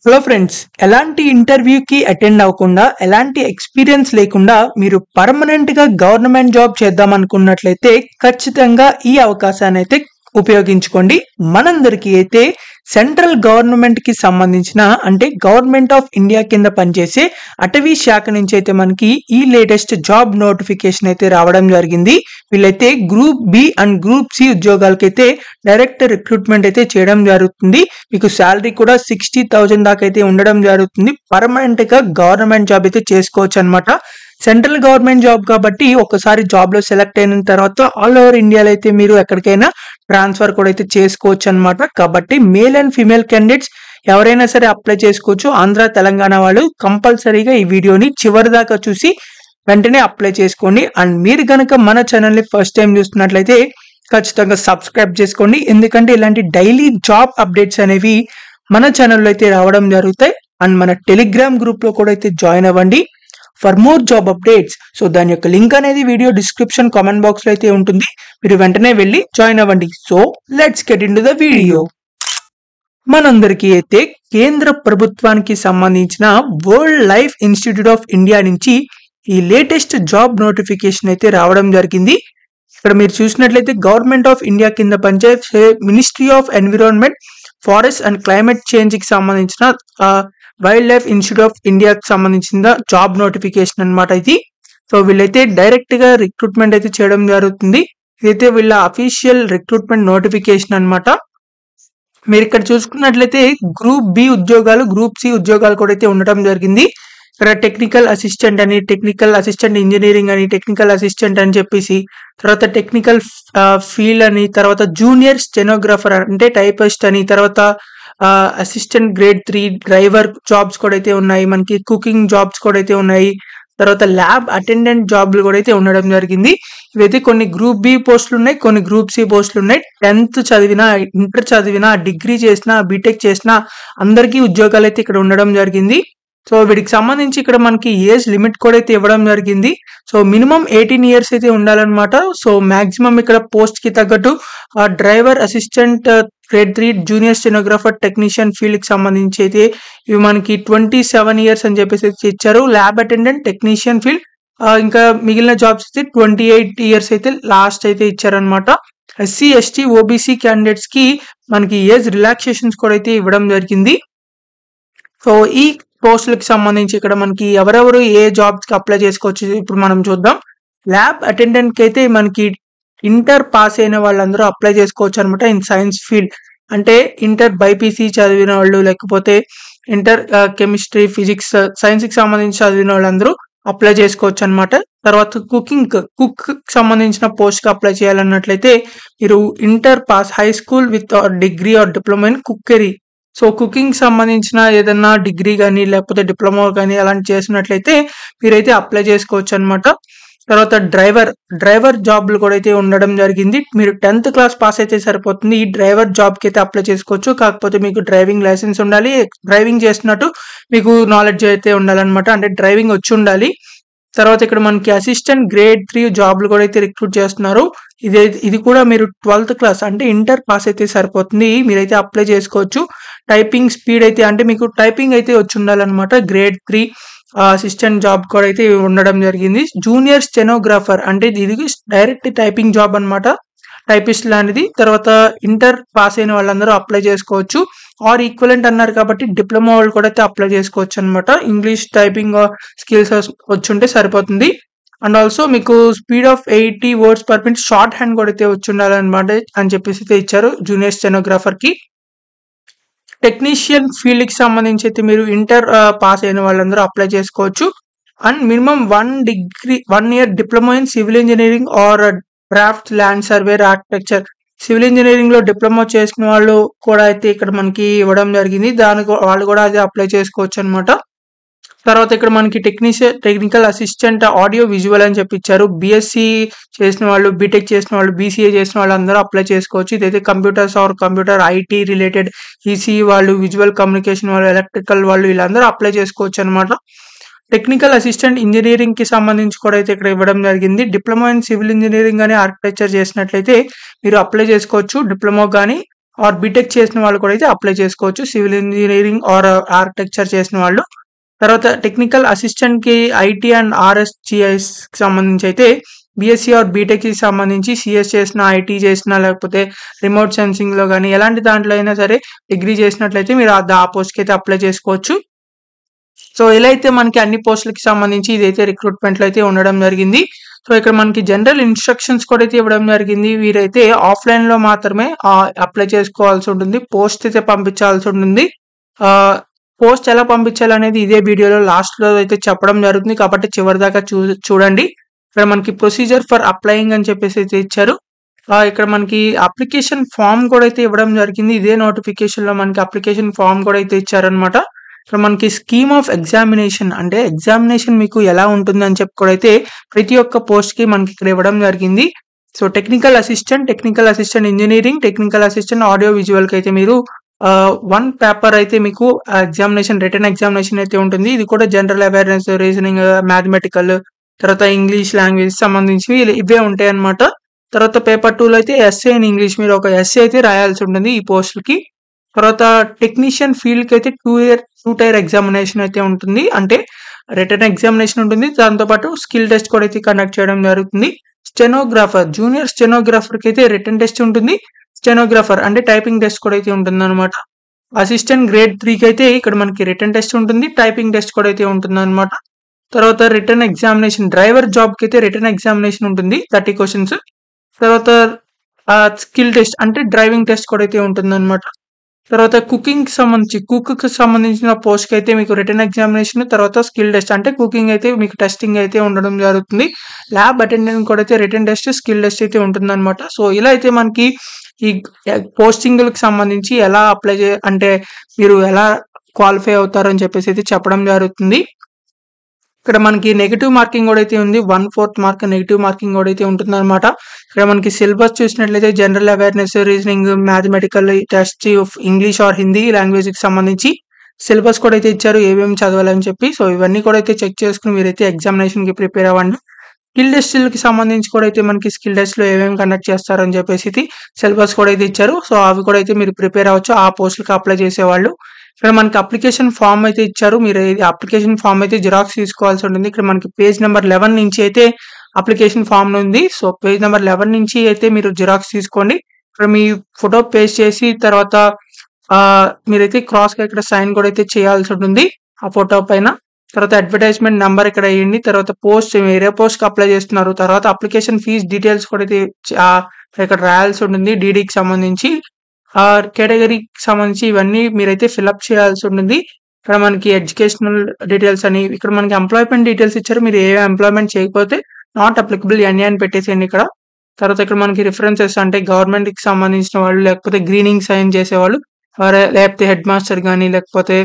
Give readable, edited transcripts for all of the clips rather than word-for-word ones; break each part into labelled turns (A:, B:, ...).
A: Hello friends, ఎలాంటి ఇంటర్వ్యూకి attend అవ్వకుండా, ఎలాంటి ఎక్స్పీరియన్స్ లేకుండా మీరు పర్మనెంట్‌గా గవర్నమెంట్ జాబ్ చేద్దాం అనుకున్నట్లయితే ఖచ్చితంగా ఈ అవకాశాన్ని అయితే ఉపయోగించుకోండి. మనందరికీ అయితే సెంట్రల్ గవర్నమెంట్‌కి సంబంధించిన అంటే గవర్నమెంట్ ఆఫ్ ఇండియా కింద పనిచేసే అటవీ శాఖ నుంచి అయితే మనకి ఈ లేటెస్ట్ జాబ్ నోటిఫికేషన్ అయితే రావడం జరిగింది. వీళ్ళైతే group B and group C ఉద్యోగాలకైతే డైరెక్ట్ రిక్రూట్మెంట్ అయితే చేయడం జరుగుతుంది. మీకు శాలరీ కూడా 60,000 దాకా అయితే ఉండడం జరుగుతుంది. పర్మనెంట్ గా గవర్నమెంట్ జాబ్ అయితే చేసుకోవచ్చు అనమాట. సెంట్రల్ గవర్నమెంట్ జాబ్ కాబట్టి ఒకసారి జాబ్ లో సెలెక్ట్ అయిన తర్వాత ఆల్ ఓవర్ ఇండియాలో అయితే మీరు ఎక్కడికైనా ట్రాన్స్ఫర్ కూడా అయితే చేసుకోవచ్చు అనమాట. కాబట్టి మేల్ అండ్ ఫీమేల్ క్యాండిడేట్స్ ఎవరైనా సరే అప్లై చేసుకోవచ్చు. ఆంధ్ర తెలంగాణ వాళ్ళు కంపల్సరీగా ఈ వీడియోని చివరి దాకా చూసి వెంటనే అప్లై చేసుకోండి. అండ్ మీరు గనక మన ఛానల్ని ఫస్ట్ టైం చూస్తున్నట్లయితే ఖచ్చితంగా సబ్స్క్రైబ్ చేసుకోండి. ఎందుకంటే ఇలాంటి డైలీ జాబ్ అప్డేట్స్ అనేవి మన ఛానల్లో అయితే రావడం జరుగుతాయి. అండ్ మన టెలిగ్రామ్ గ్రూప్ లో కూడా అయితే జాయిన్ అవ్వండి for more job updates. So దాని యొక్క లింక్ అనేది వీడియో డిస్క్రిప్షన్ కామెంట్ బాక్స్ లో అయితే ఉంటుంది. మీరు వెంటనే వెళ్ళి జాయిన్ అవ్వండి. So let's get in to the video. మనందరికీ అయితే కేంద్ర ప్రభుత్వానికి సంబంధించిన world life institute of India నుంచి ఈ లేటెస్ట్ జాబ్ నోటిఫికేషన్ అయితే రావడం జరిగింది. ఇక్కడ మీరు చూసినట్లయితే గవర్నమెంట్ ఆఫ్ ఇండియా కింద పనిచేసే ministry of environment, forest and climate change కి సంబంధించిన వైల్డ్ లైఫ్ ఇన్స్టిట్యూట్ ఆఫ్ ఇండియాకి సంబంధించిన జాబ్ నోటిఫికేషన్ అనమాట ఇది. సో వీళ్ళైతే డైరెక్ట్ గా రిక్రూట్మెంట్ అయితే చేయడం జరుగుతుంది. ఇదైతే వీళ్ళ అఫీషియల్ రిక్రూట్మెంట్ నోటిఫికేషన్ అనమాట. మీరు ఇక్కడ చూసుకున్నట్లయితే గ్రూప్ బి ఉద్యోగాలు, గ్రూప్ సి ఉద్యోగాలు కూడా అయితే ఉండటం జరిగింది. ఇక్కడ టెక్నికల్ అసిస్టెంట్ అని, టెక్నికల్ అసిస్టెంట్ ఇంజనీరింగ్ అని, టెక్నికల్ అసిస్టెంట్ అని చెప్పేసి, తర్వాత టెక్నికల్ ఫీల్డ్ అని, తర్వాత జూనియర్ స్టెనోగ్రాఫర్ అంటే టైపిస్ట్ అని, తర్వాత అసిస్టెంట్ గ్రేడ్ 3 డ్రైవర్ జాబ్స్ కూడా అయితే ఉన్నాయి. మనకి కుకింగ్ జాబ్స్ కూడా అయితే ఉన్నాయి. తర్వాత ల్యాబ్ అటెండెంట్ జాబ్లు కూడా అయితే ఉండడం జరిగింది. ఇవైతే కొన్ని గ్రూప్ బి పోస్టులు ఉన్నాయి, కొన్ని గ్రూప్ సి పోస్టులు ఉన్నాయి. 10th చదివినా, ఇంటర్ చదివినా, డిగ్రీ చేసినా, బీటెక్ చేసినా అందరికీ ఉద్యోగాలు అయితే ఇక్కడ ఉండడం జరిగింది. సో వీటికి సంబంధించి ఇక్కడ మనకి ఏజ్ లిమిట్ కూడా అయితే ఇవ్వడం జరిగింది. సో మినిమం 18 ఇయర్స్ అయితే ఉండాలన్నమాట. సో మాక్సిమం ఇక్కడ పోస్ట్ కి తగ్గట్టు driver, assistant grade 3, junior stenographer, technician field కి సంబంధించి అయితే ఇవి మనకి 27 ఇయర్స్ అని చెప్పేసి ఇచ్చారు. ల్యాబ్ అటెండెంట్, టెక్నీషియన్ ఫీల్డ్ ఇంకా మిగిలిన జాబ్స్ అయితే 28 ఇయర్స్ అయితే లాస్ట్ అయితే ఇచ్చారనమాట. ఎస్సీ, ఎస్టీ, ఓబీసీ క్యాండిడేట్స్ కి మనకి ఏజ్ రిలాక్సేషన్స్ కూడా అయితే ఇవ్వడం జరిగింది. సో ఈ పోస్టులకు సంబంధించి ఇక్కడ మనకి ఎవరెవరు ఏ జాబ్స్ కి అప్లై చేసుకోవచ్చు ఇప్పుడు మనం చూద్దాం. ల్యాబ్ అటెండెంట్ కి అయితే మనకి ఇంటర్ పాస్ అయిన వాళ్ళందరూ అప్లై చేసుకోవచ్చు అనమాట. ఇన్ సైన్స్ ఫీల్డ్ అంటే ఇంటర్ బైపీసీ చదివిన వాళ్ళు, లేకపోతే ఇంటర్ కెమిస్ట్రీ, ఫిజిక్స్, సైన్స్ కి సంబంధించి చదివిన వాళ్ళందరూ అప్లై చేసుకోవచ్చు అనమాట. తర్వాత కుక్ సంబంధించిన పోస్ట్ కి అప్లై చేయాలన్నట్లయితే మీరు inter pass, high school with degree or diploma in cookery. So cooking సంబంధించిన ఏదన్నా డిగ్రీ కానీ లేకపోతే డిప్లొమా కానీ అలాంటి చేసినట్లయితే మీరైతే అప్లై చేసుకోవచ్చు అనమాట. తర్వాత డ్రైవర్ జాబ్లు కూడా అయితే ఉండడం జరిగింది. మీరు 10th క్లాస్ పాస్ అయితే సరిపోతుంది. ఈ డ్రైవర్ జాబ్ కి అయితే అప్లై చేసుకోవచ్చు. కాకపోతే మీకు డ్రైవింగ్ లైసెన్స్ ఉండాలి, డ్రైవింగ్ చేస్తున్నట్టు మీకు నాలెడ్జ్ అయితే ఉండాలన్నమాట, అంటే డ్రైవింగ్ వచ్చి ఉండాలి. తర్వాత ఇక్కడ మనకి అసిస్టెంట్ గ్రేడ్ 3 జాబ్లు కూడా అయితే రిక్రూట్ చేస్తున్నారు. ఇది కూడా మీరు 12th క్లాస్ అంటే ఇంటర్ పాస్ అయితే సరిపోతుంది, మీరైతే అప్లై చేసుకోవచ్చు. టైపింగ్ స్పీడ్ అయితే అంటే మీకు టైపింగ్ అయితే వచ్చి ఉండాలన్నమాట. గ్రేడ్ 3 అసిస్టెంట్ జాబ్ కూడా అయితే ఉండడం జరిగింది. జూనియర్ స్టెనోగ్రాఫర్ అంటే ఇది డైరెక్ట్ టైపింగ్ జాబ్ అనమాట, టైపిస్ట్ లాంటిది. తర్వాత ఇంటర్ పాస్ అయిన వాళ్ళందరూ అప్లై చేసుకోవచ్చు. ఆర్ ఈక్వలెంట్ అన్నారు కాబట్టి డిప్లొమా వాళ్ళు కూడా అయితే అప్లై చేసుకోవచ్చు అనమాట. ఇంగ్లీష్ టైపింగ్ స్కిల్స్ వచ్చుంటే సరిపోతుంది. అండ్ ఆల్సో మీకు speed of 80 words per minute short hand కూడా అయితే వచ్చి ఉండాలన్నమాట అని చెప్పేసి అయితే ఇచ్చారు జూనియర్ స్టెనోగ్రాఫర్ కి. టెక్నీషియన్ ఫీల్డ్ కి సంబంధించి అయితే మీరు ఇంటర్ పాస్ అయిన వాళ్ళందరూ అప్లై చేసుకోవచ్చు. And minimum 1 year diploma in civil engineering or draft land surveyor architecture. Civil engineering లో డిప్లొమా చేసిన వాళ్ళు కూడా అయితే ఇక్కడ మనకి ఇవ్వడం జరిగింది. వాళ్ళు కూడా అది అప్లై చేసుకోవచ్చు అనమాట. తర్వాత ఇక్కడ మనకి టెక్నికల్ అసిస్టెంట్ ఆడియో విజువల్ అని చెప్పి ఇచ్చారు. బిఎస్సి చేసిన వాళ్ళు, బీటెక్ చేసిన వాళ్ళు, బీసీఏ చేసిన వాళ్ళు అందరూ అప్లై చేసుకోవచ్చు. ఇదైతే computers or computer IT related, ECE వాళ్ళు, విజువల్ కమ్యూనికేషన్ వాళ్ళు, ఎలక్ట్రికల్ వాళ్ళు వీళ్ళందరూ అప్లై చేసుకోవచ్చు అనమాట. టెక్నికల్ అసిస్టెంట్ ఇంజనీరింగ్ కి సంబంధించి కూడా అయితే ఇక్కడ ఇవ్వడం జరిగింది. డిప్లొమా ఇన్ సివిల్ ఇంజనీరింగ్ కానీ ఆర్కిటెక్చర్ చేసినట్లయితే మీరు అప్లై చేసుకోవచ్చు డిప్లొమా కానీ ఆర్ బీటెక్ చేసిన వాళ్ళు కూడా అయితే అప్లై చేసుకోవచ్చు. సివిల్ ఇంజనీరింగ్ ఆర్ ఆర్కిటెక్చర్ చేసిన వాళ్ళు. తర్వాత టెక్నికల్ అసిస్టెంట్‌కి ఐటీ అండ్ ఆర్ఎస్‌జీఐఎస్‌కి సంబంధించి అయితే బీఎస్సీ ఆర్ బీటెక్‌కి సంబంధించి సీఎస్ చేసిన, ఐటీ చేసినా లేకపోతే రిమోట్ సెన్సింగ్‌లో గాని ఎలాంటి దాంట్లో అయినా సరే డిగ్రీ చేసినట్లయితే మీరు ఆ పోస్ట్‌కి అయితే అప్లై చేసుకోవచ్చు. సో ఇలా అయితే మనకి అన్ని పోస్టులకి సంబంధించి ఇదైతే రిక్రూట్మెంట్‌లో అయితే ఉండడం జరిగింది. సో ఇక్కడ మనకి జనరల్ ఇన్‌స్ట్రక్షన్స్ కూడా అయితే ఇవ్వడం జరిగింది. వీరైతే ఆఫ్‌లైన్‌లో మాత్రమే అప్లై చేసుకోవాల్సి ఉంటుంది. పోస్ట్ అయితే పంపించాల్సి ఉంటుంది. పోస్ట్ ఎలా పంపించాలనేది ఇదే వీడియోలో లాస్ట్‌లో అయితే చెప్పడం జరుగుతుంది. కాబట్టి చివరిదాకా చూడండి. ఇక్కడ మనకి ప్రొసీజర్ ఫర్ అప్లయింగ్ అని చెప్పేసి అయితే ఇచ్చారు. ఇక్కడ మనకి అప్లికేషన్ ఫార్మ్ కూడా అయితే ఇవ్వడం జరిగింది. ఇదే నోటిఫికేషన్‌లో మనకి అప్లికేషన్ ఫార్మ్ కూడా అయితే ఇచ్చారనమాట. ఇక్కడ మనకి స్కీమ్ ఆఫ్ ఎగ్జామినేషన్ అంటే ఎగ్జామినేషన్ మీకు ఎలా ఉంటుందని చెప్పి కూడా అయితే ప్రతి ఒక్క పోస్ట్‌కి మనకి ఇక్కడ ఇవ్వడం జరిగింది. So technical assistant engineering, technical assistant audio విజువల్‌కి అయితే మీరు 1 పేపర్ అయితే మీకు రిటన్ ఎగ్జామినేషన్ అయితే ఉంటుంది. ఇది కూడా జనరల్ అవేర్‌నెస్, రీజనింగ్, మ్యాథమెటికల్, తర్వాత ఇంగ్లీష్ లాంగ్వేజ్ సంబంధించివి ఇవే ఉంటాయన్నమాట. తర్వాత పేపర్ 2లో అయితే ఎస్సే ఇన్ ఇంగ్లీష్ మీరు ఒక ఎస్సే అయితే రాయాల్సి ఉంటుంది ఈ పోస్టులకి. తర్వాత టెక్నీషియన్ ఫీల్డ్‌కి అయితే 2 టైర్ ఎగ్జామినేషన్ అయితే ఉంటుంది. అంటే రిటన్ ఎగ్జామినేషన్ ఉంటుంది. దాంతో పాటు స్కిల్ టెస్ట్ కూడా అయితే కండక్ట్ చేయడం జరుగుతుంది. జూనియర్ స్టెనోగ్రాఫర్‌కి అయితే రిటన్ టెస్ట్ ఉంటుంది. స్టెనోగ్రాఫర్ అంటే టైపింగ్ టెస్ట్ కూడా అయితే ఉంటుందన్నమాట. అసిస్టెంట్ గ్రేడ్ 3కి అయితే ఇక్కడ మనకి రిటన్ టెస్ట్ ఉంటుంది. టైపింగ్ టెస్ట్ కూడా అయితే ఉంటుందన్నమాట. తర్వాత రిటన్ ఎగ్జామినేషన్ డ్రైవర్ జాబ్‌కి అయితే రిటన్ ఎగ్జామినేషన్ ఉంటుంది. 30 క్వెషన్స్. తర్వాత స్కిల్ టెస్ట్ అంటే డ్రైవింగ్ టెస్ట్ కూడా అయితే ఉంటుందన్నమాట. తర్వాత కుక్‌కి సంబంధించిన పోస్ట్‌కి అయితే మీకు రిటన్ ఎగ్జామినేషన్, తర్వాత స్కిల్ టెస్ట్ అంటే కుకింగ్ అయితే మీకు టెస్టింగ్ అయితే ఉండడం జరుగుతుంది. ల్యాబ్ అటెండెంట్ కూడా అయితే రిటన్ టెస్ట్, స్కిల్ టెస్ట్ అయితే ఉంటుందన్నమాట. సో ఇలా అయితే మనకి ఈ పోస్టింగ్‌లకి సంబంధించి ఎలా అప్లై అంటే మీరు ఎలా క్వాలిఫై అవుతారు అని చెప్పేసి అయితే చెప్పడం జరుగుతుంది. ఇక్కడ మనకి నెగెటివ్ మార్కింగ్ కూడా అయితే ఉంది. 1/4 మార్క్ నెగెటివ్ మార్కింగ్ కూడా అయితే ఉంటుందన్నమాట. ఇక్కడ మనకి సిలబస్ చూసినట్లయితే general awareness, reasoning, mathematical, test of English or Hindi లాంగ్వేజ్‌కి సంబంధించి సిలబస్ కూడా అయితే ఇచ్చారు. ఏమేమి చదవాలని చెప్పి. సో ఇవన్నీ కూడా అయితే చెక్ చేసుకొని మీరైతే ఎగ్జామినేషన్‌కి ప్రిపేర్ అవ్వండి. స్కిల్ టెస్ట్‌లకి సంబంధించి కూడా అయితే మనకి స్కిల్ టెస్ట్‌లో ఏమేమి కండక్ట్ చేస్తారని చెప్పేసి సిలబస్ కూడా అయితే ఇచ్చారు. సో అవి కూడా అయితే మీరు ప్రిపేర్ అవ్వచ్చు ఆ పోస్టులకి అప్లై చేసేవాళ్ళు. ఇక్కడ మనకి అప్లికేషన్ ఫామ్ అయితే ఇచ్చారు. మీరు అప్లికేషన్ ఫామ్ అయితే జిరాక్స్ తీసుకోవాల్సి ఉంటుంది. ఇక్కడ మనకి పేజ్ నెంబర్ 11 నుంచి అయితే అప్లికేషన్ ఫామ్ ఉంది. సో పేజ్ నెంబర్ 11 నుంచి అయితే మీరు జిరాక్స్ తీసుకోండి. ఇక్కడ మీ ఫోటో పేస్ట్ చేసి తర్వాత మీరైతే క్రాస్‌గా ఇక్కడ సైన్ కూడా అయితే చేయాల్సి ఉంటుంది ఆ ఫోటో పైన. తర్వాత అడ్వర్టైజ్మెంట్ నంబర్ ఇక్కడ వేయండి. తర్వాత వేరే పోస్ట్‌కి అప్లై చేస్తున్నారు. తర్వాత అప్లికేషన్ ఫీజ్ డీటెయిల్స్ కూడా అయితే ఇక్కడ రాయాల్సి ఉంటుంది. డీడీకి సంబంధించి కేటగిరీకి సంబంధించి ఇవన్నీ మీరైతే ఫిల్అప్ చేయాల్సి ఉంటుంది. ఇక్కడ మనకి ఎడ్యుకేషనల్ డీటెయిల్స్ అని ఇక్కడ మనకి ఎంప్లాయ్‌మెంట్ డీటెయిల్స్ ఇచ్చారు. మీరు ఏ ఎంప్లాయ్‌మెంట్ చేయకపోతే నాట్ అప్లికబుల్ ఎన్ఏ అని పెట్టేసేయండి ఇక్కడ. తర్వాత ఇక్కడ మనకి రిఫరెన్సెస్ అంటే గవర్నమెంట్‌కి సంబంధించిన వాళ్ళు, లేకపోతే గ్రీనింగ్ సైన్ చేసేవాళ్ళు, లేకపోతే హెడ్ మాస్టర్ గాని, లేకపోతే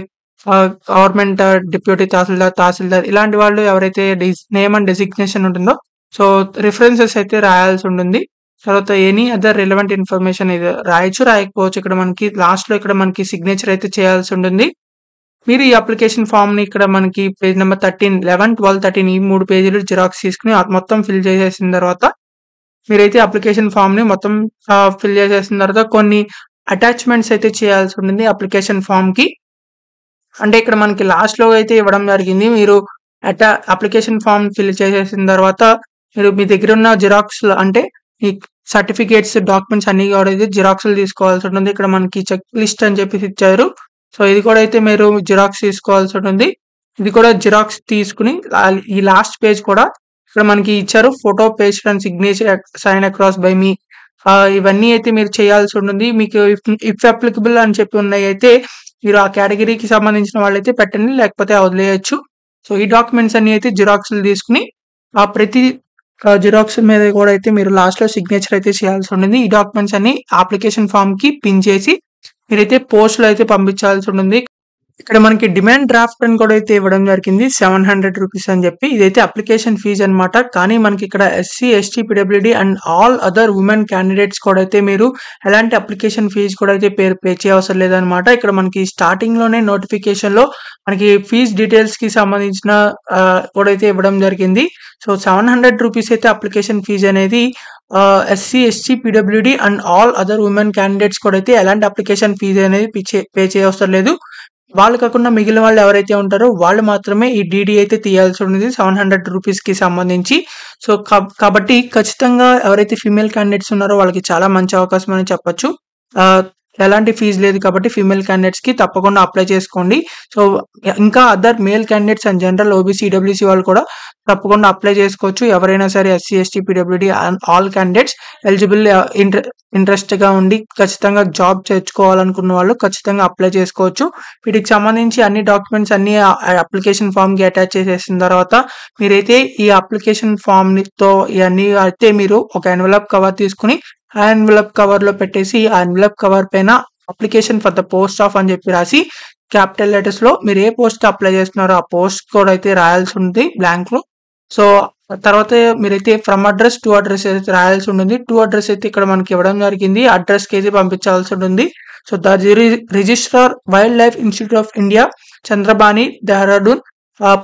A: గవర్నమెంట్ డిప్యూటీ తహసీల్దార్ ఇలాంటి వాళ్ళు ఎవరైతే నేమ్ అండ్ డెసిగ్నేషన్ ఉంటుందో సో రిఫరెన్సెస్ అయితే రాయాల్సి ఉంటుంది. తర్వాత ఎనీ అదర్ రిలవెంట్ ఇన్ఫర్మేషన్ ఇది రాయొచ్చు, రాయకపోవచ్చు. ఇక్కడ మనకి లాస్ట్‌లో ఇక్కడ మనకి సిగ్నేచర్ అయితే చేయాల్సి ఉంటుంది. మీరు ఈ అప్లికేషన్ ఫామ్‌ని ఇక్కడ మనకి పేజ్ నెంబర్ 13, 11, 12, 13 ఈ 3 పేజీలు జిరాక్స్ తీసుకొని మొత్తం ఫిల్ చేసేసిన తర్వాత మీరైతే అప్లికేషన్ ఫామ్‌ని మొత్తం ఫిల్ చేసేసిన తర్వాత కొన్ని అటాచ్‌మెంట్స్ అయితే చేయాల్సి ఉంటుంది అప్లికేషన్ ఫామ్‌కి. అంటే ఇక్కడ మనకి లాస్ట్‌లో అయితే ఇవ్వడం జరిగింది. మీరు అప్లికేషన్ ఫామ్ ఫిల్ చేసేసిన తర్వాత మీరు మీ దగ్గర ఉన్న జిరాక్స్‌లు అంటే ఈ సర్టిఫికేట్స్, డాక్యుమెంట్స్ అన్నీ కూడా అయితే జిరాక్స్‌లు తీసుకోవాల్సి ఉంటుంది. ఇక్కడ మనకి చెక్ లిస్ట్ అని చెప్పేసి ఇచ్చారు. సో ఇది కూడా అయితే మీరు జిరాక్స్ తీసుకోవాల్సి ఉంటుంది. ఇది కూడా జిరాక్స్ తీసుకుని ఈ లాస్ట్ పేజ్ కూడా ఇక్కడ మనకి ఇచ్చారు. Photo paste and signature sign across by me ఇవన్నీ అయితే మీరు చేయాల్సి ఉంటుంది. మీకు ఇఫ్ అప్లికబుల్ అని చెప్పి ఉన్నాయి అయితే మీరు ఆ కేటగిరీకి సంబంధించిన వాళ్ళైతే పెట్టండి, లేకపోతే వదిలేయచ్చు. సో ఈ డాక్యుమెంట్స్ అన్ని అయితే జిరాక్స్‌లు తీసుకుని ప్రతి జిరాక్స్ మీద కూడా అయితే మీరు లాస్ట్‌లో సిగ్నేచర్ అయితే చేయాల్సి ఉంటుంది. ఈ డాక్యుమెంట్స్ అన్ని అప్లికేషన్ ఫామ్‌కి పిన్ చేసి మీరైతే పోస్ట్‌లో అయితే పంపించాల్సి ఉంటుంది. ఇక్కడ మనకి డిమాండ్ డ్రాఫ్ట్ అని కూడా అయితే ఇవ్వడం జరిగింది. 700 రూపీస్ అని చెప్పి. ఇదైతే అప్లికేషన్ ఫీజ్ అనమాట. కానీ మనకి ఇక్కడ SC, ST, PWD and all other women candidates కూడా అయితే మీరు ఎలాంటి అప్లికేషన్ ఫీజ్ కూడా అయితే పే చేయవసరం లేదనమాట. ఇక్కడ మనకి స్టార్టింగ్‌లోనే నోటిఫికేషన్‌లో మనకి ఫీజ్ డీటెయిల్స్‌కి సంబంధించిన కూడా అయితే ఇవ్వడం జరిగింది. సో 700 రూపీస్ అయితే అప్లికేషన్ ఫీజ్ అనేది SC, ST, PWD and all other women candidates కూడా అయితే ఎలాంటి అప్లికేషన్ ఫీజు అనేది పే చేయవసరం లేదు. వాళ్ళు కాకుండా మిగిలిన వాళ్ళు ఎవరైతే ఉంటారో వాళ్ళు మాత్రమే ఈ డీడీ అయితే తీయాల్సి ఉంటుంది 700 రూపీస్కి సంబంధించి. సో కాబట్టి ఖచ్చితంగా ఎవరైతే ఫీమేల్ క్యాండిడేట్స్ ఉన్నారో వాళ్ళకి చాలా మంచి అవకాశం అని చెప్పొచ్చు. ఎలాంటి ఫీజు లేదు కాబట్టి ఫీమేల్ క్యాండిడేట్స్కి తప్పకుండా అప్లై చేసుకోండి. సో ఇంకా other male candidates and general OBC, EWC వాళ్ళు కూడా తప్పకుండా అప్లై చేసుకోవచ్చు. ఎవరైనా సరే SC, ST, PWD all candidates eligible ఇంట్రెస్ట్గా ఉండి ఖచ్చితంగా జాబ్ తెచ్చుకోవాలనుకున్న వాళ్ళు ఖచ్చితంగా అప్లై చేసుకోవచ్చు. వీటికి సంబంధించి అన్ని డాక్యుమెంట్స్ అన్ని అప్లికేషన్ ఫామ్కి అటాచ్ చేసేసిన తర్వాత మీరైతే ఈ అప్లికేషన్ ఫామ్తో ఇవన్నీ అయితే మీరు ఒక ఎన్వలప్ కవర్ తీసుకుని ఆ ఎన్వలప్ కవర్లో పెట్టేసి ఆ ఎన్వలప్ కవర్ పైన application for the post of అని చెప్పి రాసి క్యాపిటల్ లెటర్స్లో మీరు ఏ పోస్ట్ అప్లై చేస్తున్నారో ఆ పోస్ట్ కోడ్ అయితే రాయాల్సి ఉంది బ్లాంక్లో. సో తర్వాత మీరైతే ఫ్రమ్ అడ్రస్ టు అడ్రస్ అయితే రాయాల్సి ఉంటుంది. టు అడ్రస్ అయితే ఇక్కడ మనకి ఇవ్వడం జరిగింది, అడ్రస్కి అయితే పంపించాల్సి ఉంటుంది. So the registrar wildlife institute of India, Chandrabani, Dehradun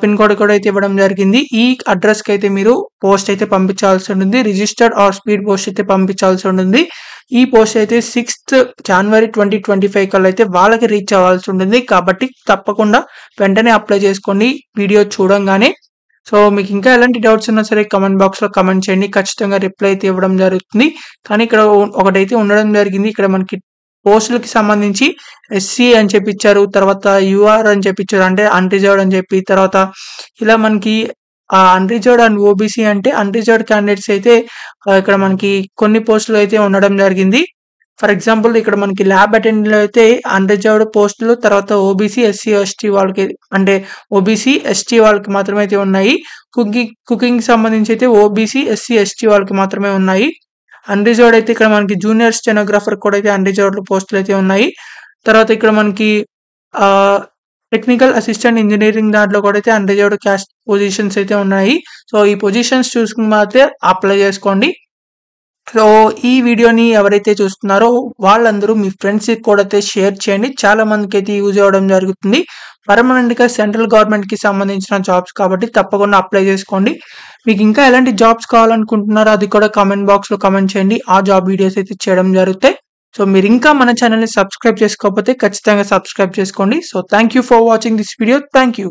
A: pin code కూడా అయితే ఇవ్వడం జరిగింది. ఈ అడ్రస్కి అయితే మీరు పోస్ట్ అయితే పంపించాల్సి ఉంటుంది. రిజిస్టర్డ్ ఆర్ స్పీడ్ పోస్ట్ అయితే పంపించాల్సి ఉంటుంది. ఈ పోస్ట్ అయితే 6th January 2025 కల్లా అయితే వాళ్ళకి రీచ్ అవ్వాల్సి ఉంటుంది. కాబట్టి తప్పకుండా వెంటనే అప్లై చేసుకోండి వీడియో చూడంగానే. సో మీకు ఇంకా ఎలాంటి డౌట్స్ ఉన్నా సరే కమెంట్ బాక్స్లో కమెంట్ చేయండి, ఖచ్చితంగా రిప్లై అయితే ఇవ్వడం జరుగుతుంది. కానీ ఇక్కడ ఒకటైతే ఉండడం జరిగింది, ఇక్కడ మనకి పోస్టులకి సంబంధించి ఎస్సీ అని చెప్పి ఇచ్చారు, తర్వాత యూఆర్ అని చెప్పి ఇచ్చారు, అంటే అన్రిజర్వ్డ్ అని చెప్పి. తర్వాత ఇలా మనకి అన్రిజర్వ్డ్ అండ్ ఓబీసీ అంటే అన్రిజర్వ్డ్ క్యాండిడేట్స్ అయితే ఇక్కడ మనకి కొన్ని పోస్టులు అయితే ఉండడం జరిగింది. ఫర్ ఎగ్జాంపుల్ ఇక్కడ మనకి ల్యాబ్ అటెండెంట్లో అయితే అన్రిజర్వ్డ్ పోస్టులు, తర్వాత ఓబీసీ, ఎస్సీ, ఎస్టీ వాళ్ళకి అంటే ఓబీసీ, ఎస్టీ వాళ్ళకి మాత్రమే అయితే ఉన్నాయి. కుకింగ్ సంబంధించి అయితే ఓబీసీ, ఎస్సీ, ఎస్టీ వాళ్ళకి మాత్రమే ఉన్నాయి. అన్రిజర్వ్డ్ అయితే ఇక్కడ మనకి జూనియర్ స్టెనోగ్రాఫర్ కూడా అయితే అన్రిజర్వ్డ్ పోస్టులు అయితే ఉన్నాయి. తర్వాత ఇక్కడ మనకి టెక్నికల్ అసిస్టెంట్ ఇంజనీరింగ్ దాంట్లో కూడా అయితే అన్రిజర్వ్డ్ క్యాస్ట్ పొజిషన్స్ అయితే ఉన్నాయి. సో ఈ పొజిషన్స్ చూసుకుని మాత్రమే అప్లై చేసుకోండి. సో ఈ వీడియోని ఎవరైతే చూస్తున్నారో వాళ్ళందరూ మీ ఫ్రెండ్స్కి కూడా అయితే షేర్ చేయండి, చాలా మందికి అయితే యూజ్ అవ్వడం జరుగుతుంది. పర్మనెంట్గా సెంట్రల్ గవర్నమెంట్కి సంబంధించిన జాబ్స్ కాబట్టి తప్పకుండా అప్లై చేసుకోండి. మీకు ఇంకా ఎలాంటి జాబ్స్ కావాలనుకుంటున్నారో అది కూడా కామెంట్ బాక్స్లో కామెంట్ చేయండి, ఆ జాబ్ వీడియోస్ అయితే చేయడం జరుగుతాయి. సో మీరు ఇంకా మన ఛానల్ని సబ్స్క్రైబ్ చేసుకోకపోతే ఖచ్చితంగా సబ్స్క్రైబ్ చేసుకోండి. So thank you for watching this video. Thank you.